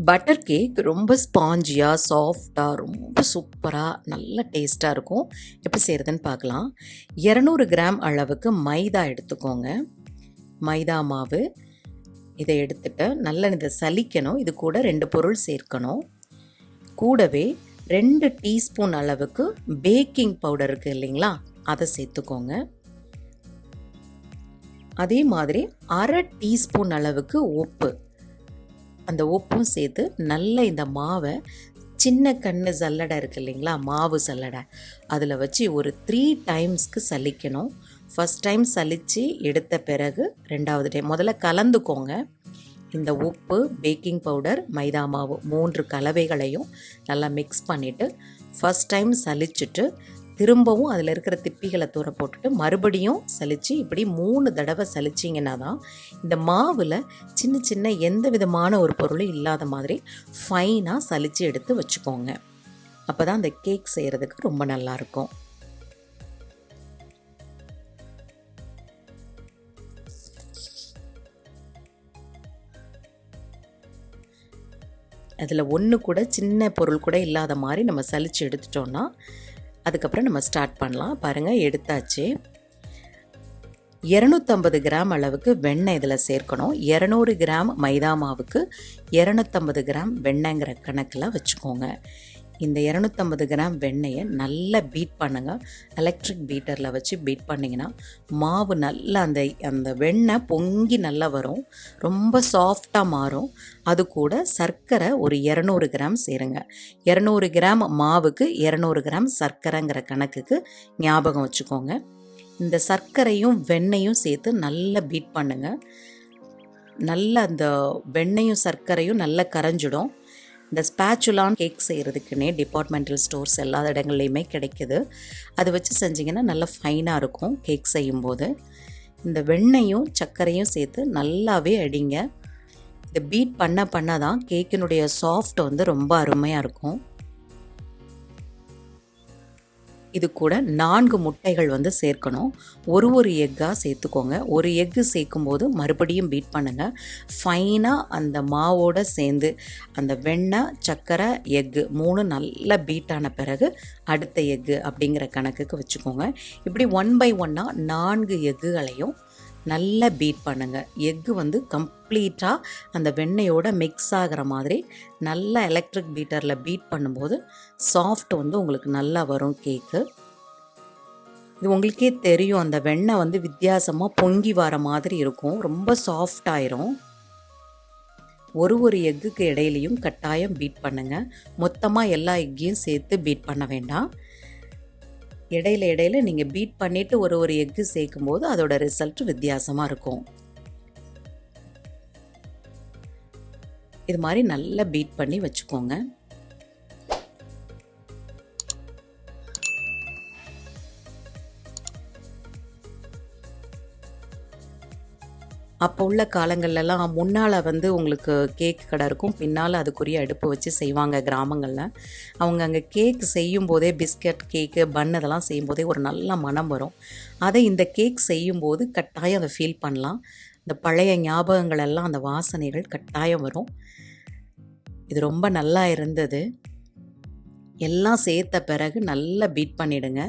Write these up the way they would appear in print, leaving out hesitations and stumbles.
Butter cake ரொம்ப ஸ்பாஞ்சியாக சாஃப்டாக ரொம்ப சூப்பராக நல்ல டேஸ்ட்டாக இருக்கும். எப்படி செய்கிறதுன்னு பார்க்கலாம். 200 கிராம் அளவுக்கு மைதா எடுத்துக்கோங்க. மைதா மாவு இதை எடுத்துட்டு நல்லா இதை சலிக்கணும். இது கூட 2 பொருள் சேர்க்கணும். கூடவே 2 டீஸ்பூன் அளவுக்கு பேக்கிங் பவுடர் இருக்குது இல்லைங்களா, அதை சேர்த்துக்கோங்க. அதே மாதிரி 1/2 டீஸ்பூன் அளவுக்கு உப்பு, அந்த உப்பும் சேர்த்து நல்லா இந்த மாவை சின்ன கண்ணு சல்லடை இருக்குது இல்லைங்களா, மாவு சல்லடை, அதில் வச்சு ஒரு 3 டைம்ஸ்க்கு சலிக்கணும். ஃபஸ்ட் டைம் சலித்து எடுத்த பிறகு 2வது டைம் முதல்ல கலந்துக்கோங்க. இந்த உப்பு, பேக்கிங் பவுடர், மைதா மாவு 3 கலவைகளையும் நல்லா மிக்ஸ் பண்ணிவிட்டு ஃபஸ்ட் டைம் சலிச்சுட்டு திரும்பவும் அதில் இருக்கிற திப்பிகளை தூர போட்டுட்டு மறுபடியும் சலித்து இப்படி 3 தடவை சலிச்சிங்கன்னா தான் இந்த மாவில் சின்ன சின்ன எந்த விதமான ஒரு பொருளும் இல்லாத மாதிரி ஃபைனாக சலித்து எடுத்து வச்சுக்கோங்க. அப்போ தான் அந்த கேக் செய்கிறதுக்கு ரொம்ப நல்லாயிருக்கும். அதில் ஒன்று கூட சின்ன பொருள் கூட இல்லாத மாதிரி நம்ம சலித்து எடுத்துட்டோன்னா அதுக்கப்புறம் நம்ம ஸ்டார்ட் பண்ணலாம். பாருங்கள், எடுத்தாச்சு. 250 கிராம் அளவுக்கு வெண்ணெய் இதில் சேர்க்கணும். 200 கிராம் மைதா மாவுக்கு 250 கிராம் வெண்ணெய்ங்கிற கணக்கில் வச்சுக்கோங்க. இந்த 250 கிராம் வெண்ணெயை நல்லா பீட் பண்ணுங்கள். எலக்ட்ரிக் பீட்டரில் வச்சு பீட் பண்ணிங்கன்னா மாவு நல்லா அந்த வெண்ணெய் பொங்கி நல்லா வரும், ரொம்ப சாஃப்டாக மாறும். அது கூட சர்க்கரை ஒரு 200 கிராம் சேருங்க. 200 கிராம் மாவுக்கு 200 கிராம் சர்க்கரைங்கிற கணக்குக்கு ஞாபகம் வச்சுக்கோங்க. இந்த சர்க்கரையும் வெண்ணெயும் சேர்த்து நல்லா பீட் பண்ணுங்கள். நல்லா அந்த வெண்ணெயும் சர்க்கரையும் நல்லா கரைஞ்சிடும். இந்த ஸ்பேச்சுலான் கேக் செய்கிறதுக்குன்னே டிபார்ட்மெண்டல் ஸ்டோர்ஸ் எல்லா இடங்கள்லையுமே கிடைக்கிது. அதை வச்சு செஞ்சிங்கன்னா நல்லா ஃபைனாக இருக்கும் கேக் செய்யும்போது. இந்த வெண்ணெயும் சர்க்கரையும் சேர்த்து நல்லாவே அடிங்க. இதை பீட் பண்ண தான் கேக்கினுடைய சாஃப்ட் ரொம்ப அருமையாக இருக்கும். இது கூட 4 முட்டைகள் சேர்க்கணும். ஒரு எக்காக சேர்த்துக்கோங்க. ஒரு எக்கு சேர்க்கும்போது மறுபடியும் பீட் பண்ணுங்கள். ஃபைனாக அந்த மாவோடு சேர்ந்து அந்த வெண்ணெய், சர்க்கரை, எக்கு 3 நல்லா பீட் ஆன பிறகு அடுத்த எக்கு அப்படிங்கிற கணக்குக்கு வச்சுக்கோங்க. இப்படி 1 பை 1 4 எக்குகளையும் நல்லா பீட் பண்ணுங்கள். எக்கு கம்ப்ளீட்டாக அந்த வெண்ணெயோட மிக்ஸ் ஆகிற மாதிரி நல்லா எலக்ட்ரிக் பீட்டரில் பீட் பண்ணும்போது சாஃப்ட் உங்களுக்கு நல்லா வரும் கேக்கு. இது உங்களுக்கே தெரியும், அந்த வெண்ணெய் வித்தியாசமாக பொங்கி வர மாதிரி இருக்கும், ரொம்ப சாஃப்ட் ஆயிரும். ஒரு எக்குக்கு இடையிலையும் கட்டாயம் பீட் பண்ணுங்கள். மொத்தமாக எல்லா எக்கையும் சேர்த்து பீட் பண்ண வேண்டாம். இடையில நீங்கள் பீட் பண்ணிவிட்டு ஒரு எக்கு சேர்க்கும்போது அதோட ரிசல்ட் வித்தியாசமாக இருக்கும். இது மாதிரி நல்லா பீட் பண்ணி வச்சுக்கோங்க. அப்போ உள்ள காலங்கள்லாம் முன்னால் உங்களுக்கு கேக் கடை இருக்கும், பின்னால் அதுக்குரிய அடுப்பு வச்சு செய்வாங்க கிராமங்களில். அவங்க அங்கே கேக் செய்யும்போதே பிஸ்கட், கேக்கு, பன் இதெல்லாம் செய்யும்போதே ஒரு நல்ல மனம் வரும். அதை இந்த கேக் செய்யும்போது கட்டாயம் அதை ஃபீல் பண்ணலாம். இந்த பழைய ஞாபகங்கள் எல்லாம், அந்த வாசனைகள் கட்டாயம் வரும். இது ரொம்ப நல்லா இருந்தது. எல்லாம் சேர்த்த பிறகு நல்லா பீட் பண்ணிவிடுங்க.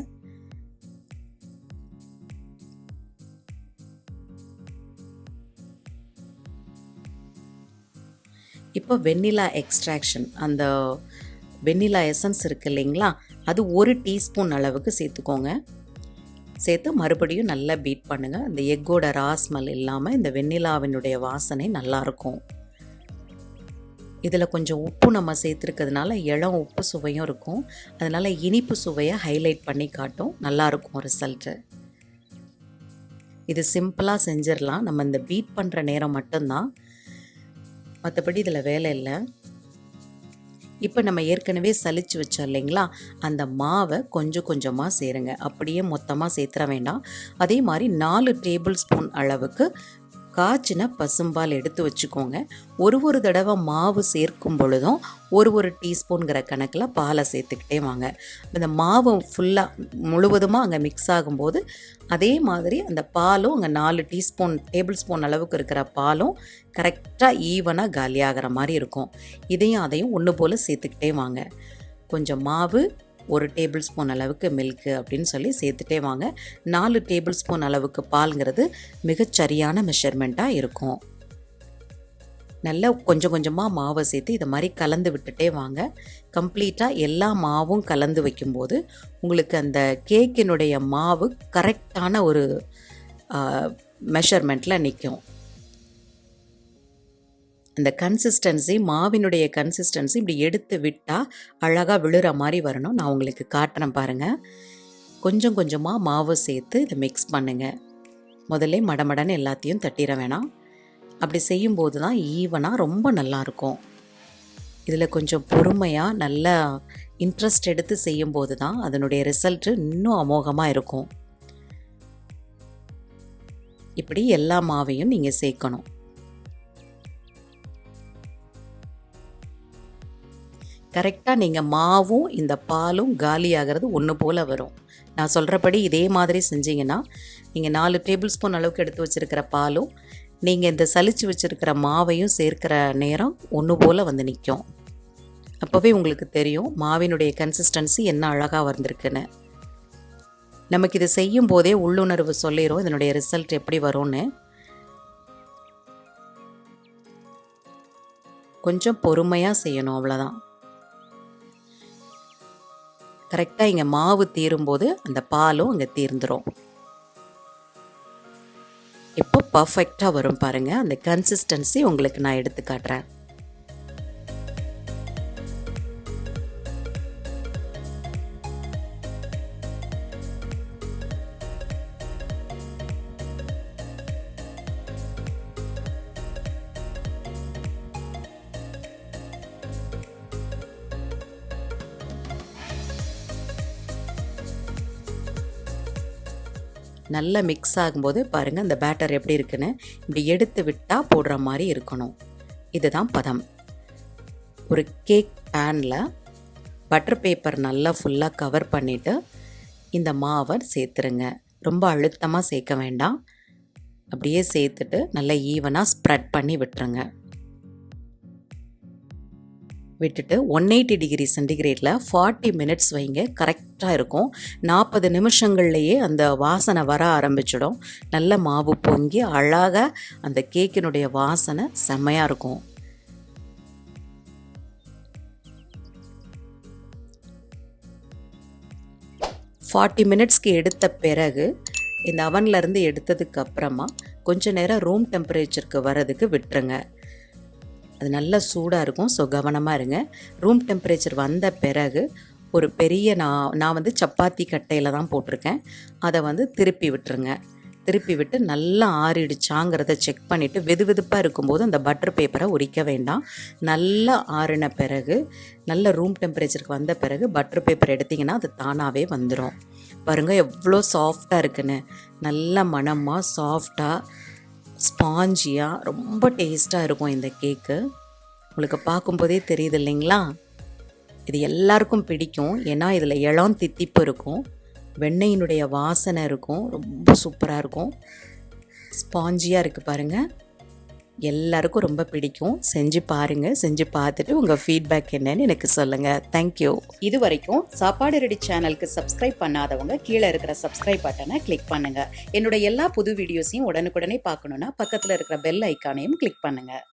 இப்போ வெண்ணிலா எக்ஸ்ட்ராக்ஷன், அந்த வெண்ணிலா எசன்ஸ் இருக்குது இல்லைங்களா, அது 1 டீஸ்பூன் அளவுக்கு சேர்த்துக்கோங்க. சேர்த்து மறுபடியும் நல்லா பீட் பண்ணுங்கள். இந்த எக்கோட ராஸ்மல் இல்லாமல் இந்த வெண்ணிலாவினுடைய வாசனை நல்லாயிருக்கும். இதில் கொஞ்சம் உப்பு நம்ம சேர்த்துருக்கிறதுனால இளம் உப்பு சுவையும் இருக்கும். அதனால் இனிப்பு சுவையை ஹைலைட் பண்ணி காட்டும், நல்லாயிருக்கும் ரிசல்ட்டு. இது சிம்பிளாக செஞ்சிடலாம். நம்ம இந்த பீட் பண்ணுற நேரம் மட்டும்தான், மற்றபடி இதில் வேலை இல்லை. இப்போ நம்ம ஏற்கனவே சலிச்சு வச்சோம் இல்லைங்களா, அந்த மாவை கொஞ்சம் கொஞ்சமாக சேருங்க. அப்படியே மொத்தமாக சேர்த்துற வேண்டாம். அதே மாதிரி 4 டேபிள் ஸ்பூன் அளவுக்கு காய்ச்சின பசும்பால் எடுத்து வச்சுக்கோங்க. ஒரு தடவை மாவு சேர்க்கும் பொழுதும் ஒரு டீஸ்பூனுங்கிற கணக்கில் பாலை சேர்த்துக்கிட்டே வாங்க. இந்த மாவு ஃபுல்லாக முழுவதுமாக அங்கே மிக்ஸ் ஆகும்போது அதே மாதிரி அந்த பாலும் அங்கே 4 டேபிள் ஸ்பூன் அளவுக்கு இருக்கிற பாலும் கரெக்டாக ஈவனாக காலியாகிற மாதிரி இருக்கும். இதையும் அதையும் ஒன்று போல் சேர்த்துக்கிட்டே வாங்க. கொஞ்சம் மாவு, 1 டேபிள் ஸ்பூன் அளவுக்கு மில்க்கு அப்படின்னு சொல்லி சேர்த்துட்டே வாங்க. 4 டேபிள் ஸ்பூன் அளவுக்கு பால்ங்கிறது மிகச்சரியான மெஷர்மெண்ட்டாக இருக்கும். நல்லா கொஞ்சமாக மாவை சேர்த்து இதை மாதிரி கலந்து விட்டுட்டே வாங்க. கம்ப்ளீட்டாக எல்லா மாவும் கலந்து வைக்கும்போது உங்களுக்கு அந்த கேக்கினுடைய மாவு கரெக்டான ஒரு மெஷர்மெண்ட்டில் நிற்கும். அந்த கன்சிஸ்டன்சி, மாவினுடைய கன்சிஸ்டன்சி இப்படி எடுத்து விட்டால் அழகாக விழுற மாதிரி வரணும். நான் உங்களுக்கு காட்டுறேன் பாருங்கள். கொஞ்சமாக மாவு சேர்த்து இதை மிக்ஸ் பண்ணுங்கள். முதல்ல மடமடன்னு எல்லாத்தையும் தட்டிட வேணாம். அப்படி செய்யும்போது தான் ஈவனாக ரொம்ப நல்லாயிருக்கும். இதில் கொஞ்சம் பொறுமையாக நல்லா இன்ட்ரெஸ்ட் எடுத்து செய்யும்போது தான் அதனுடைய ரிசல்ட்டு இன்னும் அமோகமாக இருக்கும். இப்படி எல்லா மாவையும் நீங்கள் சேர்க்கணும். கரெக்டாக நீங்கள் மாவும் இந்த பாலும் காலியாகிறது ஒன்று போல் வரும். நான் சொல்கிறபடி இதே மாதிரி செஞ்சிங்கன்னா நீங்கள் 4 டேபிள் ஸ்பூன் அளவுக்கு எடுத்து வச்சுருக்கிற பாலும் நீங்கள் இந்த சலிச்சு வச்சுருக்கிற மாவையும் சேர்க்கிற நேரம் ஒன்று போல் வந்து நிற்கும். அப்போவே உங்களுக்கு தெரியும் மாவினுடைய கன்சிஸ்டன்சி என்ன அழகாக வந்திருக்குன்னு. நமக்கு இது செய்யும் போதே உள்ளுணர்வு சொல்லிடும் இதனுடைய ரிசல்ட் எப்படி வரும்னு. கொஞ்சம் பொறுமையாக செய்யணும், அவ்வளோதான். கரெக்டாக இங்கே மாவு தீரும்போது அந்த பாலும் அங்கே தீர்ந்துடும். இப்போ பர்ஃபெக்டாக வரும் பாருங்கள். அந்த கன்சிஸ்டன்சி உங்களுக்கு நான் எடுத்து காட்டுறேன். நல்லா மிக்ஸ் ஆகும்போது பாருங்கள் அந்த பேட்டர் எப்படி இருக்குன்னு. இப்படி எடுத்து விட்டால் போடுற மாதிரி இருக்கணும். இதுதான் பதம். ஒரு கேக் பேனில் பட்டர் பேப்பர் நல்லா ஃபுல்லாக கவர் பண்ணிவிட்டு இந்த மாவை சேர்த்துருங்க. ரொம்ப அழுத்தமாக சேர்க்க வேண்டாம். அப்படியே சேர்த்துட்டு நல்லா ஈவனாக ஸ்ப்ரெட் பண்ணி விட்டுருங்க. விட்டுட்டு 180 டிகிரி சென்டிகிரேடில் 40 மினிட்ஸ் வைங்க. கரெக்டாக இருக்கும். 40 நிமிஷங்கள்லேயே அந்த வாசனை வர ஆரம்பிச்சிடும். நல்ல மாவு பொங்கி அழகாக அந்த கேக்கினுடைய வாசனை செம்மையாக இருக்கும். மினிட்ஸ்க்கு எடுத்த பிறகு இந்த அவன்லேருந்து எடுத்ததுக்கு அப்புறமா கொஞ்சம் நேரம் ரூம் டெம்பரேச்சருக்கு வரதுக்கு விட்டுருங்க. அது நல்லா சூடாக இருக்கும். ஸோ கவனமாக இருங்க. ரூம் டெம்பரேச்சர் வந்த பிறகு ஒரு பெரிய நான் வந்து சப்பாத்தி கட்டையில் தான் போட்டிருக்கேன். அதை திருப்பி விட்டுருங்க. திருப்பி விட்டு நல்லா ஆறிடுச்சாங்கிறத செக் பண்ணிவிட்டு வெதுவெதுப்பாக இருக்கும்போது அந்த பட்டர் பேப்பரை உரிக்க வேண்டாம். நல்லா ஆறின பிறகு நல்ல ரூம் டெம்பரேச்சருக்கு வந்த பிறகு பட்டர் பேப்பர் எடுத்திங்கன்னா அது தானாகவே வந்துடும். பாருங்கள் எவ்வளோ சாஃப்டாக இருக்குன்னு. நல்ல மணமாக சாஃப்டாக ஸ்பாஞ்சியாக ரொம்ப டேஸ்ட்டாக இருக்கும் இந்த கேக்கு. உங்களுக்கு பார்க்கும்போதே தெரியுது இல்லைங்களா? இது எல்லாருக்கும் பிடிக்கும். ஏன்னா இதில் இளம் தித்திப்பு இருக்கும், வெண்ணெயினுடைய வாசனை இருக்கும், ரொம்ப சூப்பராக இருக்கும், ஸ்பாஞ்சியாக இருக்குது பாருங்கள். எல்லாருக்கும் ரொம்ப பிடிக்கும். செஞ்சு பாருங்கள். செஞ்சு பார்த்துட்டு உங்கள் ஃபீட்பேக் என்னன்னு எனக்கு சொல்லுங்கள். தேங்க்யூ. இது வரைக்கும் சாப்பாடு ரெடி சேனலுக்கு சப்ஸ்கிரைப் பண்ணாதவங்க கீழே இருக்கிற சப்ஸ்கிரைப் பட்டனை கிளிக் பண்ணுங்கள். என்னோட எல்லா புது வீடியோஸையும் உடனுக்குடனே பார்க்கணுன்னா பக்கத்தில் இருக்கிற பெல் ஐக்கானையும் கிளிக் பண்ணுங்கள்.